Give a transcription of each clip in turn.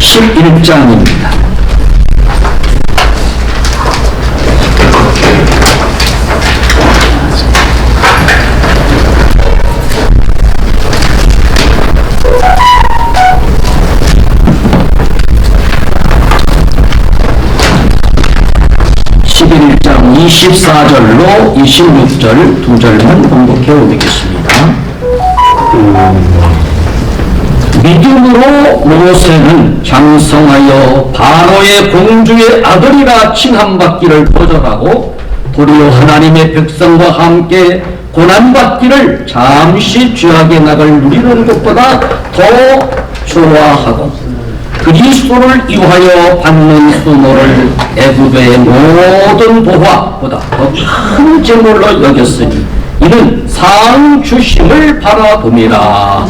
11장입니다. (11장) 24절로 26절 두 절만 번복해 오겠습니다. 믿음으로 모세는 장성하여 바로의 공주의 아들이라 칭함받기를 거절하고 도리어 하나님의 백성과 함께 고난받기를 잠시 죄악의 낙을 누리는 것보다 더 좋아하고 그리스도를 위하여 받는 수모를 애굽의 모든 보화보다 더 큰 재물로 여겼으니 이는 상 주심을 바라봅니다.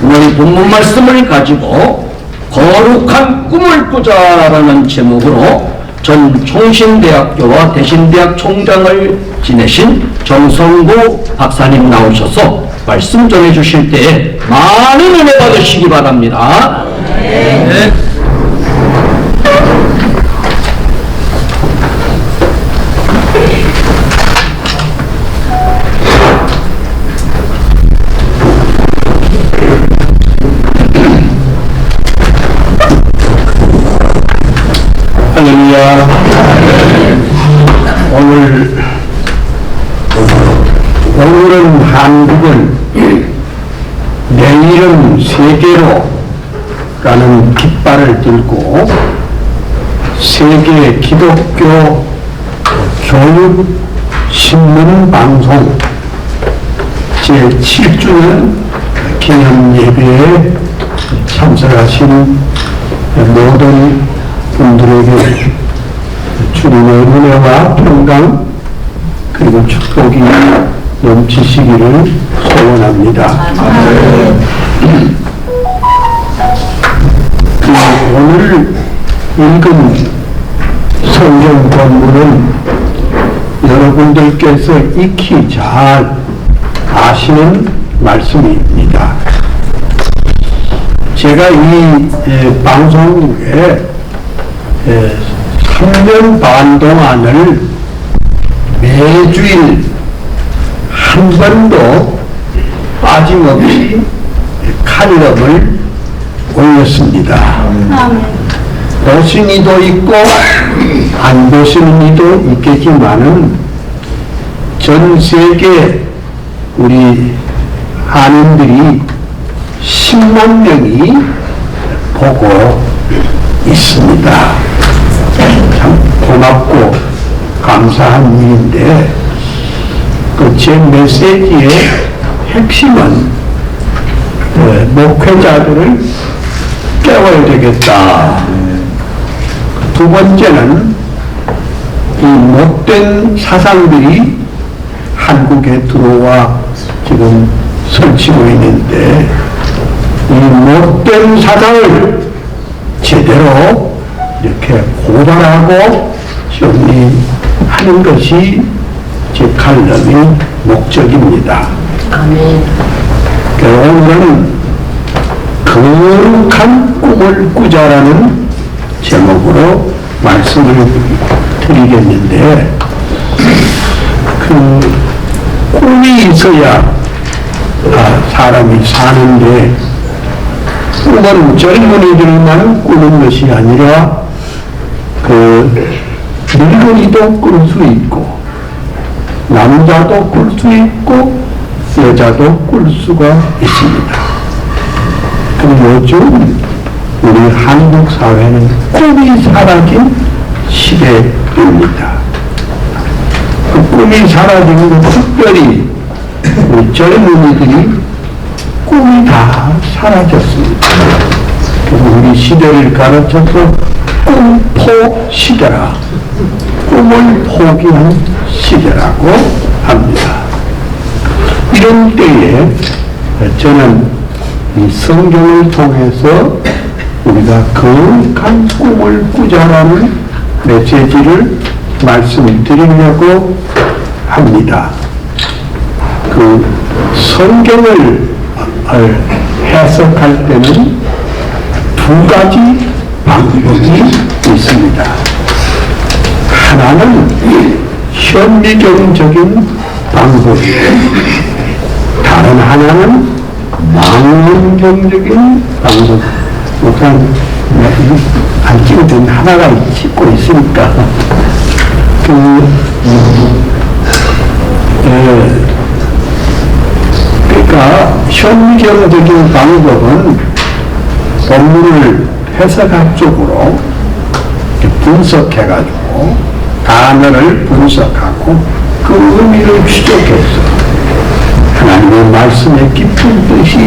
오늘 본문 말씀을 가지고 거룩한 꿈을 꾸자라는 제목으로 전 총신대학교와 대신대학 총장을 지내신 정성구 박사님 나오셔서 말씀 전해 주실 때에 많은 은혜 받으시기 바랍니다. 네. 할렐루야. 오늘은 한국을, 내일은 세계로 라는 깃발을 들고 세계 기독교 교육 신문 방송 제7주년 기념 예배에 참석하신 모든 분들에게 주님의 은혜와 평강 그리고 축복이 넘치시기를 소원합니다. 오늘 읽은 성경 본문은 여러분들께서 익히 잘 아시는 말씀입니다. 제가 이 방송국에 3년 반 동안을 매주일 한 번도 빠짐없이 칼럼을 올렸습니다. 보신 이도 있고 안 보시는 이도 있겠지만은 전 세계 우리 한인들이 10만 명이 보고 있습니다. 참 고맙고 감사한 일인데 제 메시지의 핵심은 목회자들을 깨워야 되겠다. 두 번째는 이 못된 사상들이 한국에 들어와 지금 설치고 있는데 이 못된 사상을 제대로 이렇게 고발하고 정리하는 것이 제 칼럼의 목적입니다. 아멘. 오늘은 거룩한 꿈을 꾸자라는 제목으로 말씀을 드리겠는데 꿈이 있어야 사람이 사는데 꿈은 젊은이들만 꾸는 것이 아니라 늙은이도 꿀 수 있고 남자도 꿀 수 있고 여자도 꿀 수가 있습니다. 그리고 요즘 우리 한국 사회는 꿈이 사라진 시대입니다. 그 꿈이 사라진 건 특별히 우리 젊은이들이 꿈이 다 사라졌습니다. 우리 시대를 가르쳐서 꿈포 시대라, 꿈을 포기한 시대라고 합니다. 이런 때에 저는 이 성경을 통해서 우리가 거룩한 꿈을 꾸자라는 메시지를 말씀드리려고 합니다. 성경을 해석할 때는 두 가지 방법이 있습니다. 하나는 현미경적인 방법이고, 다른 하나는 망원경적인 방법. 일단 안 찍어든 하나가 찍고 있으니까 그러니까 현미경적인 방법은 본문을 해석학적으로 분석해가지고 단어를 분석하고 그 의미를 추적해서 하나님의 말씀의 깊은 뜻이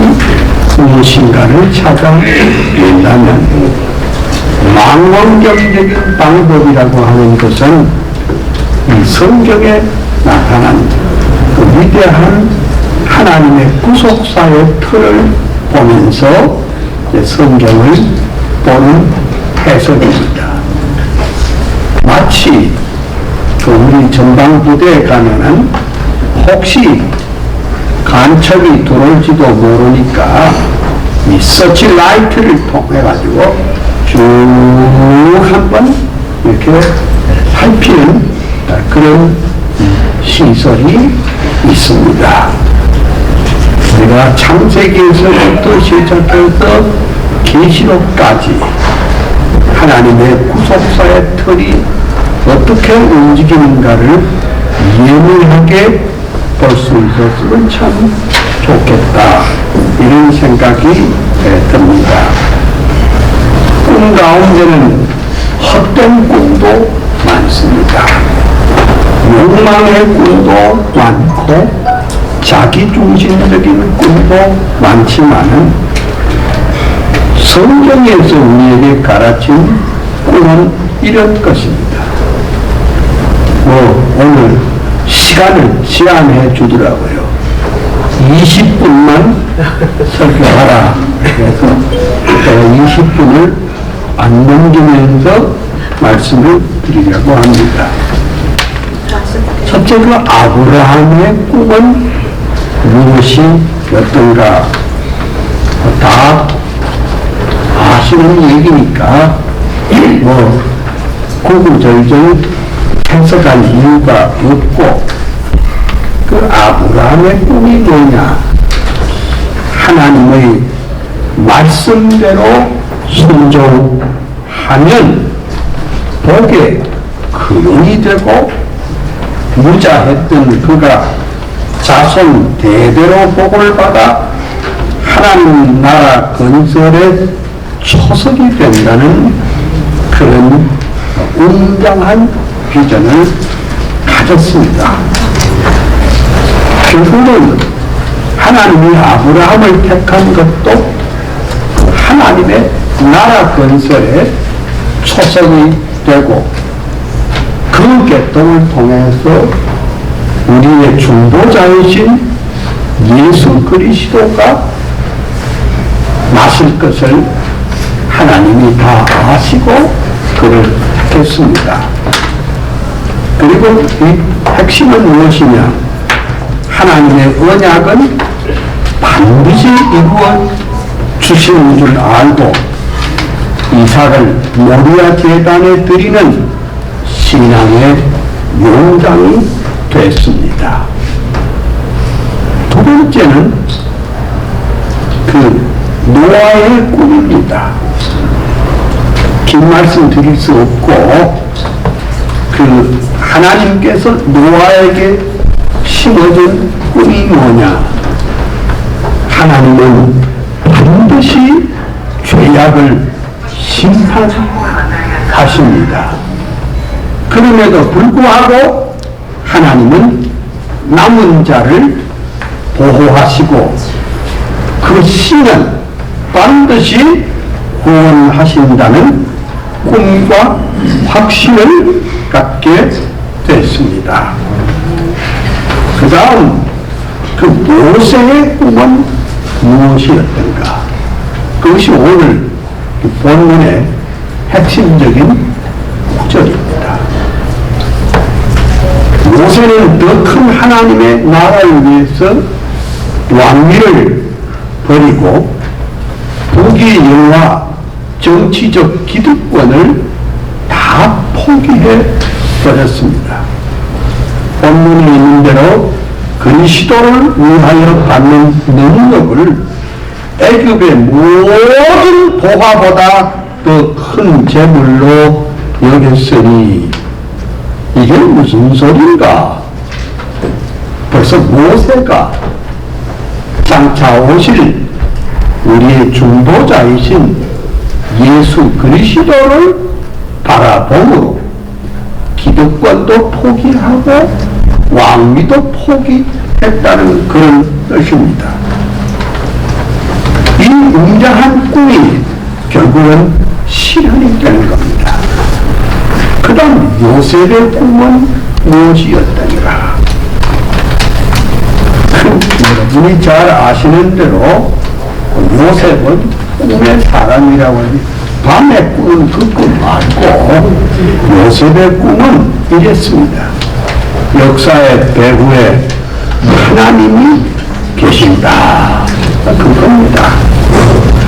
무엇인가를 찾아낸다면, 망원경적인 방법이라고 하는 것은 이 성경에 나타난 그 위대한 하나님의 구속사의 틀을 보면서 성경을 보는 해석입니다. 마치 우리 전방부대에 가면은 혹시 간첩이 들어올지도 모르니까 이 서치라이트를 통해 가지고 쭉 한번 이렇게 살피는 그런 시설이 있습니다. 우리가 창세기에서부터 시작해서 계시록까지 하나님의 구속사의 틀이 어떻게 움직이는가를 예민하게 볼 수 있었으면 참 좋겠다, 이런 생각이 듭니다. 꿈 가운데는 헛된 꿈도 많습니다. 욕망의 꿈도 많고 자기중심적인 꿈도 많지만은 성경에서 우리에게 가르친 꿈은 이런 것입니다. 오늘 시간을 제한해 주더라고요. 20분만 설교하라. 그래서 제가 20분을 안 넘기면서 말씀을 드리려고 합니다. 첫째, 그 아브라함의 꿈은 무엇이었던가 다 아시는 얘기니까 구구절절 해석할 이유가 없고, 그 아브라함의 꿈이 뭐냐? 하나님의 말씀대로 순종하면 복에 근원이 되고, 무자했던 그가 자손 대대로 복을 받아 하나님 나라 건설의 초석이 된다는 그런 웅장한 비전을 가졌습니다. 결국은 하나님이 아브라함을 택한 것도 하나님의 나라 건설의 초석이 되고, 그 계통을 통해서 우리의 중보자이신 예수 그리스도가 나실 것을 하나님이 다 아시고 그를 택했습니다. 그리고 이 핵심은 무엇이냐? 하나님의 언약은 반드시 이루어 주시는 줄 알고 이삭을 모리아 제단에 드리는 신앙의 용장이 됐습니다. 두 번째는 그 노아의 꿈입니다. 긴 말씀 드릴 수 없고, 그 하나님께서 노아에게 심어준 꿈이 뭐냐? 하나님은 반드시 죄악을 심판하십니다. 그럼에도 불구하고 하나님은 남은 자를 보호하시고 그 씨는 반드시 구원하신다는 꿈과 확신을 갖게 됐습니다. 그 다음 그 모세의 꿈은 무엇이었던가? 그것이 오늘 본문의 핵심적인 구절입니다. 모세는 더 큰 하나님의 나라를 위해서 왕위를 버리고 세계 영화 정치적 기득권을 다 포기해 버렸습니다. 본문에 있는 대로 그리스도를 위하여 받는 능력을 애굽의 모든 보화보다 더 큰 재물로 여겼으니 이게 무슨 소린가? 벌써 모세가 장차 오실 우리의 중보자이신 예수 그리스도를 바라보므로 기득권도 포기하고 왕위도 포기했다는 그런 뜻입니다. 이 웅장한 꿈이 결국은 실현이 되는 겁니다. 그 다음 요셉의 꿈은 무엇이었더니라? 여러분이 잘 아시는 대로 요셉은 꿈의 사람이라고 하니 밤에 꾸는 그 꿈 말고 요셉의 꿈은 이랬습니다. 역사의 배후에 하나님이 계신다. 그겁니다.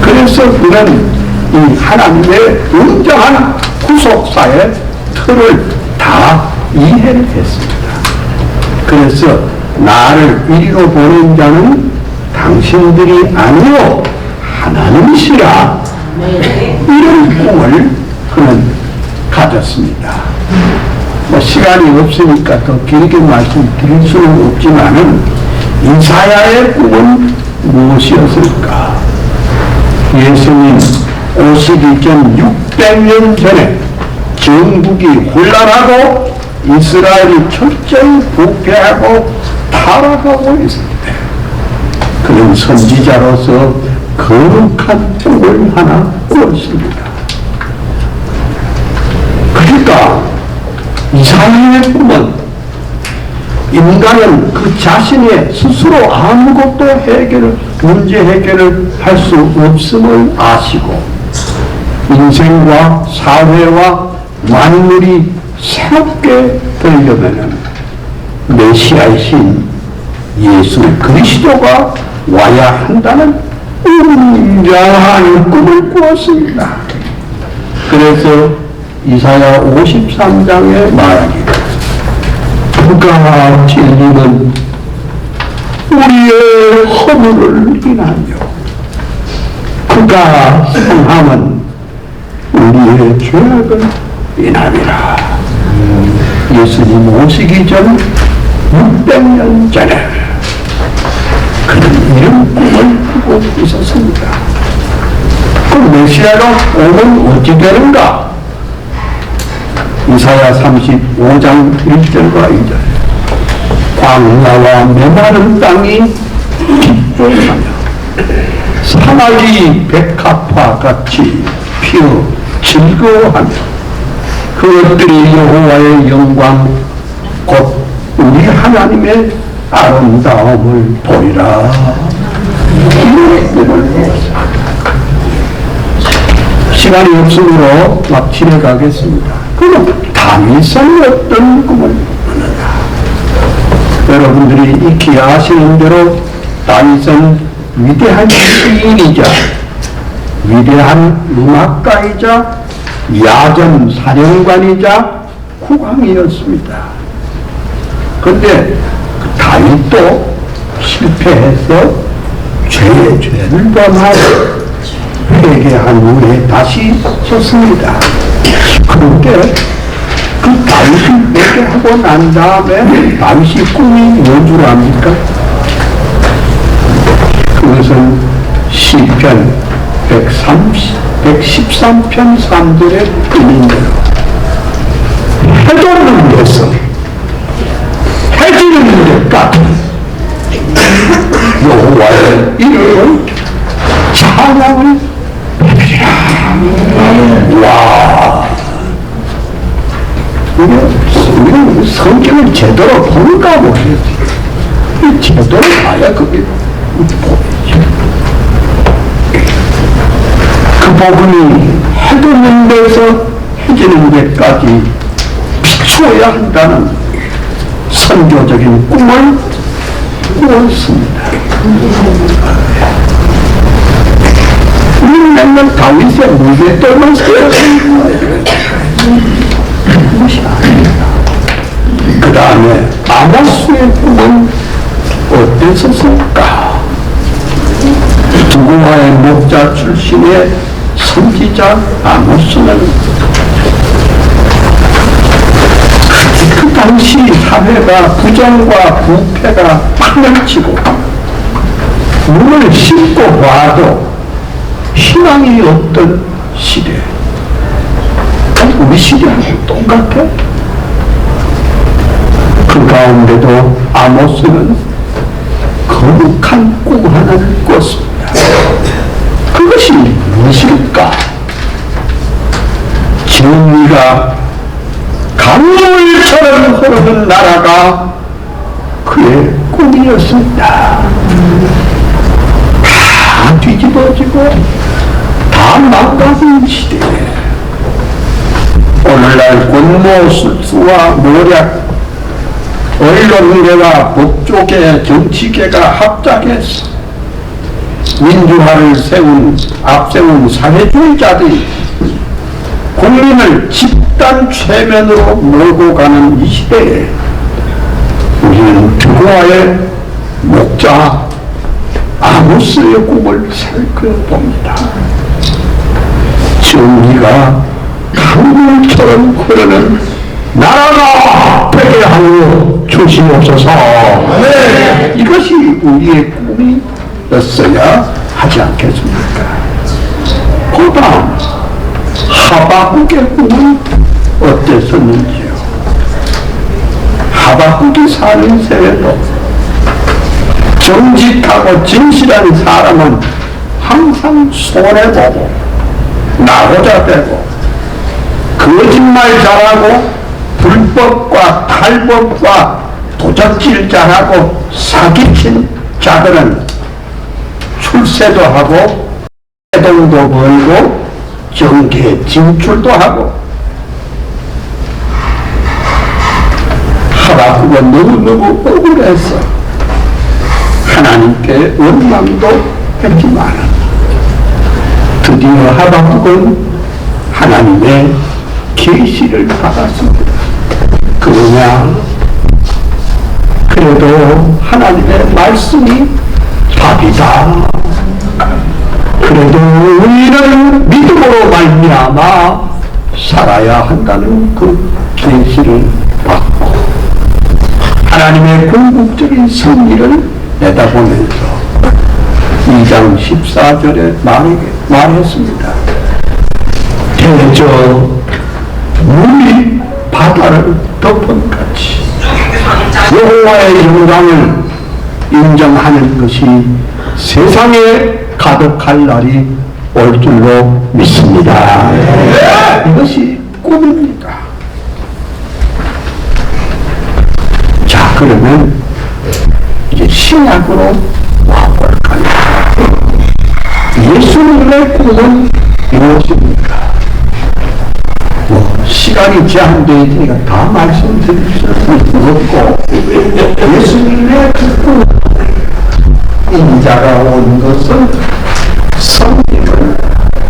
그래서 그는 이 하나님의 웅장한 구속사의 틀을 다 이해를 했습니다. 그래서 나를 이리로 보낸 자는 당신들이 아니요 하나님이시라. 이런 꿈을 그는 가졌습니다. 시간이 없으니까 더 길게 말씀드릴 수는 없지만은 이사야의 꿈은 무엇이었을까? 예수님 오시기 전 600년 전에 전국이 혼란하고 이스라엘이 철저히 부패하고 타락하고 있을 때 그는 선지자로서 거룩한 꿈을 하나 꾸었습니다. 그러니까 이사야의 꿈은 인간은 그 자신의 스스로 아무것도 문제 해결을 할 수 없음을 아시고 인생과 사회와 만물이 새롭게 되려면 메시아이신 예수 그리스도가 와야 한다는 웅장한 꿈을 꾸었습니다. 그래서 이사야 53장에 말하기를 그가 진리는 우리의 허물을 인하며 그가 성함은 우리의 죄악을 인함이라. 예수님 오시기 전 600년 전에 그는 이런 꿈을 꾸고 있었습니다. 그럼 메시아가 오면 어찌 되는가? 이사야 35장 1절과 2절 광야와 메마른 땅이 기뻐하며 사막이 백합화 같이 피어 즐거워하며 그것들이 여호와의 영광 곧 우리 하나님의 아름다움을 보이라. 이런 꿈을 꾸었습니다. 시간이 없으므로 막 지나가겠습니다. 그럼 다윗은 어떤 꿈을 꾸느냐? 여러분들이 익히 아시는 대로 다윗은 위대한 시인이자 위대한 음악가이자 야전 사령관이자 국왕이었습니다. 그런데 다윗도 실패해서 죄를 범하여 회개한 후에 다시 섰습니다. 그런데 그 다윗이 회개하고 난 다음에 다윗이 꿈이 뭔 줄 압니까? 그것은 시편 113편 3절에 있는 대로 해돋는 데서 해지는 데까지 여호와의 이름을 찬양을 해드리라. 와, 우리는 성경을 제대로 볼까 모르겠어요. 제대로 봐야 그게 보이죠. 그 부분이 해돋는 데서 해지는 데까지 비추어야 한다는 선교적인 꿈을 꾸었습니다. 우리는 그는 다윗의 무게 떨면 세웠습니다. 그것이 아닙니다. 그 다음에 아모스의 꿈은 어땠었을까? 두고와의 목자 출신의 선지자 아모스는 그 당시 사회가 부정과 부패가 판명치고 눈을 씻고 봐도 희망이 없던 시대. 우리 시대하고 똑같아. 그 가운데도 아모스는 거룩한 꿈 하나를 꿨습니다. 그것이 무엇일까? 정의가 강물처럼 흐르는 나라가 그의 꿈이었습니다. 다 뒤집어지고 다 망가진 시대에 오늘날 권모술수와 모략, 언론계와 법조계, 정치계가 합작해서 민주화를 앞세운 사회주의자들이 국민을 집단 최면으로 몰고 가는 이 시대에 우리는 두고와의 목자 아모스의 꿈을 살펴봅니다. 정의가 강물처럼 흐르는 나라가 되게 하여 주시옵소서. 네. 이것이 우리의 꿈이었어야 하지 않겠습니까? 그 다음 하박국의 꿈은 어땠었는지요? 하박국이 사는 세대도 정직하고 진실한 사람은 항상 손해보고 나고자 되고 거짓말 잘하고 불법과 탈법과 도적질 잘하고 사기친 자들은 출세도 하고 세금도 벌고 정계 진출도 하고 하박국은 너무너무 억울해서 하나님께 원망도 했지만 드디어 하박국은 하나님의 계시를 받았습니다. 그러냐? 그래도 하나님의 말씀이 답이다. 그래도 우리는 믿음으로 말미암아 살아야 한다는 그 계시를 받고 하나님의 궁극적인 승리를 내다보면서 2장 14절에 말했습니다. 대저 물이 바다를 덮은 같이 여호와의 영광을 인정하는 것이 세상에 가득할 날이 올 줄로 믿습니다. 네. 이것이 꿈입니다. 자, 그러면 이제 신약으로 와볼까요? 예수님의 꿈은 무엇입니까? 시간이 제한되어 있으니까 다 말씀드릴 수는 없고 예수님의 그 꿈은 인자가 온 것은 성김을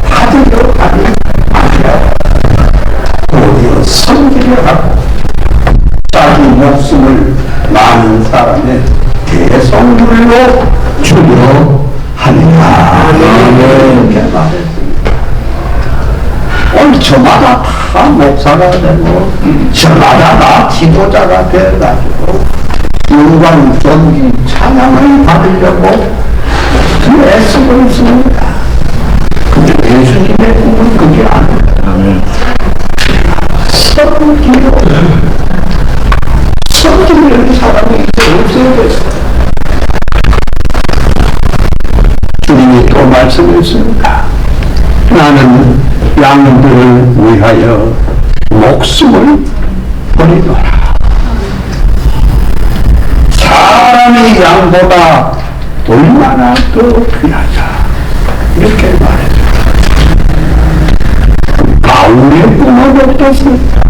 받으려 하니 아니라 오히려 섬기려 하고 자기 목숨을 많은 사람의 대성물로 주려 하니라. 이렇게 말했습니다. 오늘 저마다 다 목사가 되고 저마다 다 지도자가 되어가지고 영광, 존귀, 찬양을 받으려고 애쓰고 있습니다. 근데 예수님의 꿈은 그게 아닙니다. 섬기려 섬기려는 사람이 이제 없어야 됐어요. 주님이 또 말씀했습니다. 나는 양들을 위하여 목숨을 버리노라. 사람이 양보다 얼마나 더 귀하자. 이렇게 말했습니다. 바울의 꿈은 어떻습니까?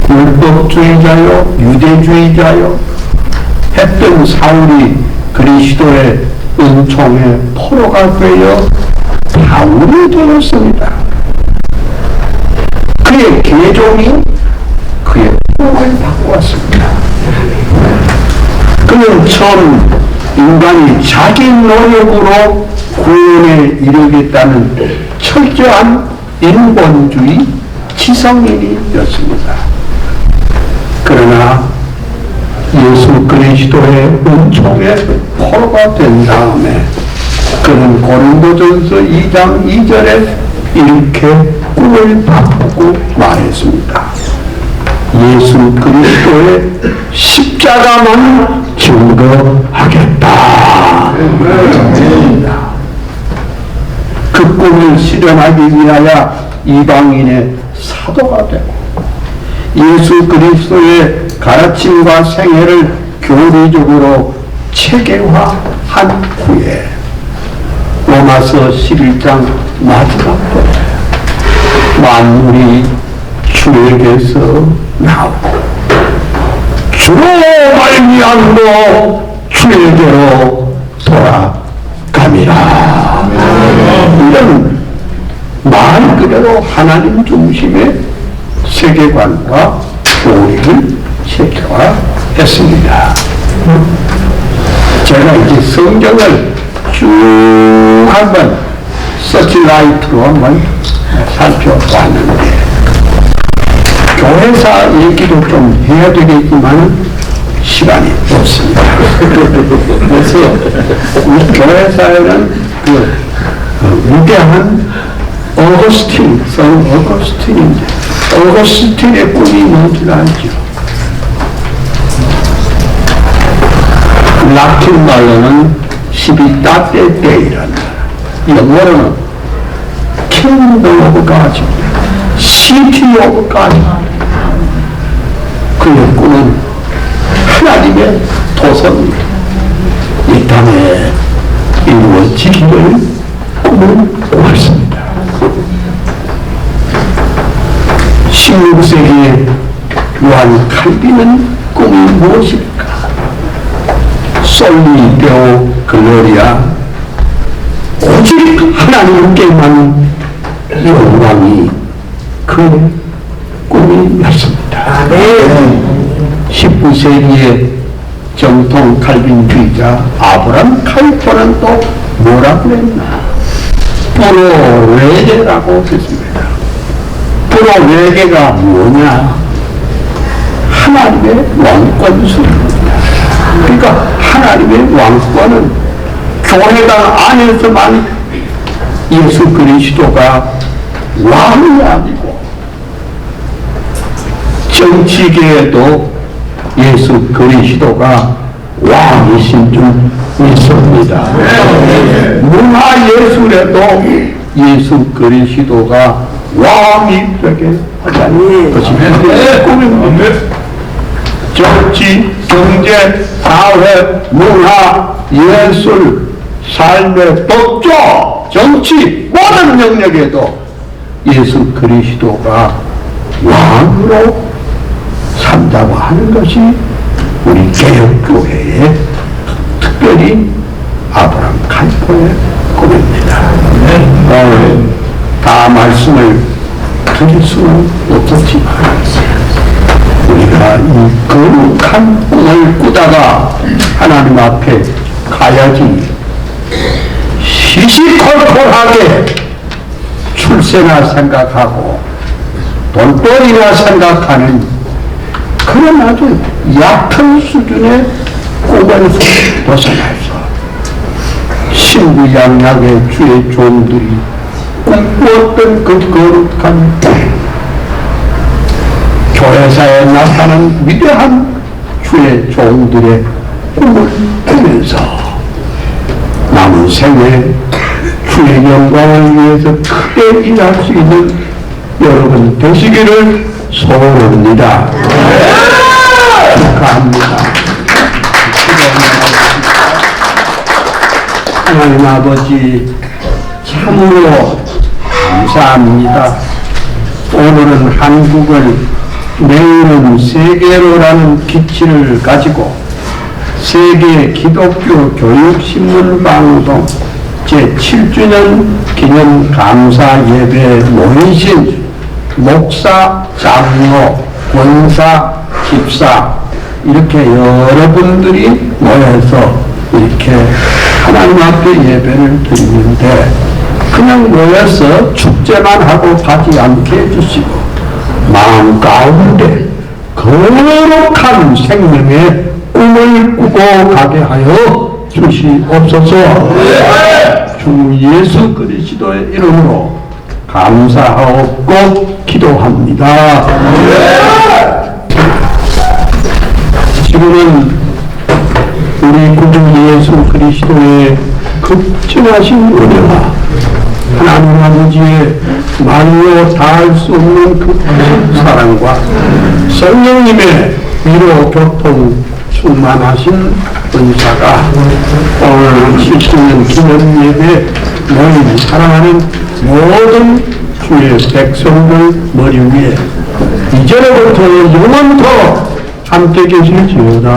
율법주의자요, 유대주의자요 했던 사울이 그리스도의 은총의 포로가 되어 바울이 되었습니다. 그의 계종이 그의 꿈을 바꾸었습니다. 그는 처음 인간이 자기 노력으로 구원에 이르겠다는 철저한 인본주의 지성인이었습니다. 그러나 예수 그리스도의 은총에 포로가 된 다음에 그는 고린도전서 2장 2절에 이렇게 꿈을 바꾸고 말했습니다. 예수 그리스도의 십자가만 증거하겠다. 그 꿈을 실현하기 위하여 이방인의 사도가 되고 예수 그리스도의 가르침과 생애를 교리적으로 체계화한 후에 로마서 11장 마지막부터 만물이 주에게서 나오고 주로 말미암고 주에게로 돌아갑니다. 이런 말 그대로 하나님 중심의 세계관과 교리를 체계화했습니다. 제가 이제 성경을 쭉 한번 서치라이트로 한번 살펴봤는데 교회사 얘기도 좀 해야 되겠지만 시간이 없습니다. 그래서 우리 교회사에는 그 위대한 어거스틴, 성 어거스틴인데 어거스틴의 꿈이 뭔지 알죠? 라틴 말로는 시비타테 데이라는 영어로는 킹덤 오브 가드입니다. 시티 오브 가드. 그의 꿈은 하나님의 도서입니다. 이 땅에 이루어지기를 꿈을 꾸었습니다. 16세기에 요한 칼빈은 꿈이 무엇일까? 솔리 데오 글로리아, 오직 하나님께만 영광이 그 꿈이었습니다. 19세기의 정통 칼빈주의자 아브람 칼포는 또 뭐라고 그랬나? 프로웨게라고 했습니다. 프로웨게가 뭐냐? 하나님의 왕권수입니다. 그러니까 하나님의 왕권은 교회당 안에서만 예수 그리스도가 왕이 아니고 정치계에도 예수 그리스도가 왕이신 줄 믿습니다. 문화 예술에도 예수 그리스도가 왕이 되게 하자는 것이 꿈입니다. 정치, 경제, 사회, 문화, 예술, 삶의 법조, 정치 모든 영역에도 예수 그리스도가 왕으로 산다고 하는 것이 우리 개혁교회의 특별히 아브람 칼포의 꿈입니다. 오늘 다 말씀을 드릴 수는 없었지만 우리가 이 거룩한 꿈을 꾸다가 하나님 앞에 가야지 시시콜콜하게 출세나 생각하고 돈벌이나 생각하는 그런 아주 얕은 수준의 꿈을 벗어나서 신구양약의 주의 종들이 꿈꾸었던 그 거룩한 꿈, 교회사에 나타난 위대한 주의 종들의 꿈을 꾸면서 남은 생에 주의 영광을 위해서 크게 일할 수 있는 여러분 되시기를 소원합니다. 축하합니다. 하나님 아버지 참으로 감사합니다. 오늘은 한국을, 내일은 세계로라는 기치를 가지고 세계 기독교 교육신문 방송 제7주년 기념 감사 예배에 모이신 목사, 장로, 권사, 집사 이렇게 여러분들이 모여서 이렇게 하나님 앞에 예배를 드리는데 그냥 모여서 축제만 하고 가지 않게 해주시고 마음 가운데 거룩한 생명의 꿈을 꾸고 가게 하여 주시옵소서. 주 예수 그리스도의 이름으로 감사하고 기도합니다. 지금은 우리 구주 예수 그리스도의 극진하신 은혜와 하나님 아버지의 말로 다할 수 없는 그 큰 사랑과 성령님의 위로 교통 충만하신 은사가 오늘 7주년 기념 예배 모인 사랑하는 모든 주의 백성들 머리 위에 이제로부터 영원토록 함께 계실지어다.